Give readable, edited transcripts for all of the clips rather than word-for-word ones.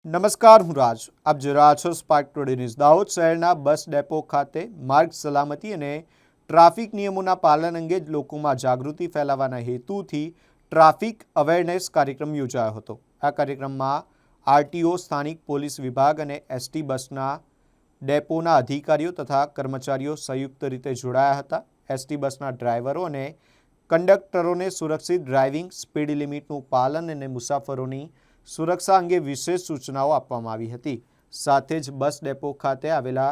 નમસ્કાર, હું રાજ. આપ જોઈ રહ્યા છો સ્પાર્ક ટુડે ન્યૂઝ. દાહોદ શહેરના બસ ડેપો ખાતે માર્ગ સલામતી અને ટ્રાફિક નિયમોના પાલન અંગે જ લોકોમાં જાગૃતિ ફેલાવવાના હેતુથી ટ્રાફિક અવેરનેસ કાર્યક્રમ યોજાયો હતો. આ કાર્યક્રમમાં આરટીઓ, સ્થાનિક પોલીસ વિભાગ અને એસટી બસના ડેપોના અધિકારીઓ તથા કર્મચારીઓ સંયુક્ત રીતે જોડાયા હતા. એસટી બસના ડ્રાઈવરો અને કંડક્ટરોને સુરક્ષિત ડ્રાઇવિંગ, સ્પીડ લિમિટનું પાલન અને મુસાફરોની સુરક્ષા અંગે વિશેષ સૂચનાઓ આપવામાં આવી હતી. સાથે જ બસ ડેપો ખાતે આવેલા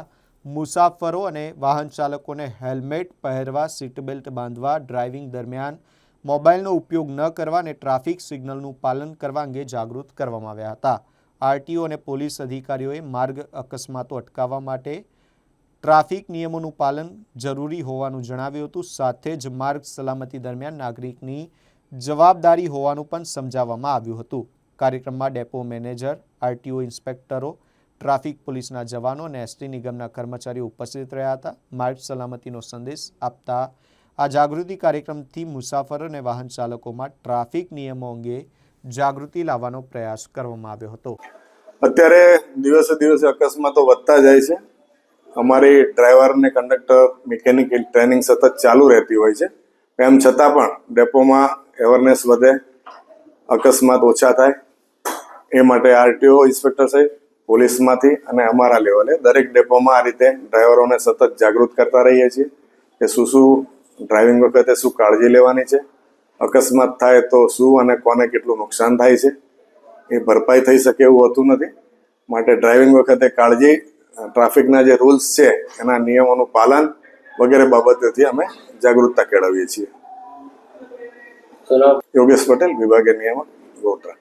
મુસાફરો અને વાહન ચાલકોને હેલ્મેટ પહેરવા, સીટ બેલ્ટ બાંધવા, ડ્રાઇવિંગ દરમિયાન મોબાઈલનો ઉપયોગ ન કરવા અને ટ્રાફિક સિગ્નલનું પાલન કરવા અંગે જાગૃત કરવામાં આવ્યા હતા. આરટીઓ અને પોલીસ અધિકારીઓએ માર્ગ અકસ્માતો અટકાવવા માટે ટ્રાફિક નિયમોનું પાલન જરૂરી હોવાનું જણાવ્યું હતું. સાથે જ માર્ગ સલામતી દરમિયાન નાગરિકની જવાબદારી હોવાનું પણ સમજાવવામાં આવ્યું હતું. કાર્યક્રમમાં ડેપો મેનેજર, આરટીઓ ઇન્સ્પેક્ટરો, ટ્રાફિક પોલીસના જવાનો અને એસટી નિગમના કર્મચારીઓ ઉપસ્થિત રહ્યા હતા. માર્ગ સલામતીનો સંદેશ આપતા આ જાગૃતિ કાર્યક્રમથી મુસાફરો અને વાહન ચાલકોમાં ટ્રાફિક નિયમો અંગે જાગૃતિ લાવવાનો પ્રયાસ કરવામાં આવ્યો હતો. અત્યારે દિવસે દિવસે અકસ્માતો વધતા જાય છે. અમારી ડ્રાઈવર અને કંડક્ટર મિકેનિકલ ટ્રેનિંગ સતત ચાલુ રહેતી હોય છે. એમ છતાં પણ ડેપોમાં અવેરનેસ વધે, અકસ્માત ઓછા થાય એ માટે આરટીઓ ઇન્સ્પેક્ટર સાહેબ, પોલીસમાંથી અને અમારા લેવલે દરેક ડેપોમાં આ રીતે ડ્રાઈવરોને સતત જાગૃત કરતા રહીએ છીએ કે શું ડ્રાઇવિંગ વખતે શું કાળજી લેવાની છે, અકસ્માત થાય તો શું અને કોને કેટલું નુકસાન થાય છે એ ભરપાઈ થઈ શકે એવું હોતું નથી. માટે ડ્રાઇવિંગ વખતે કાળજી, ટ્રાફિકના જે રૂલ્સ છે એના નિયમોનું પાલન વગેરે બાબતેથી અમે જાગૃતતા કેળવીએ છીએ. યોગેશ પટેલ, વિભાગીય નિયામક, ગોધરા.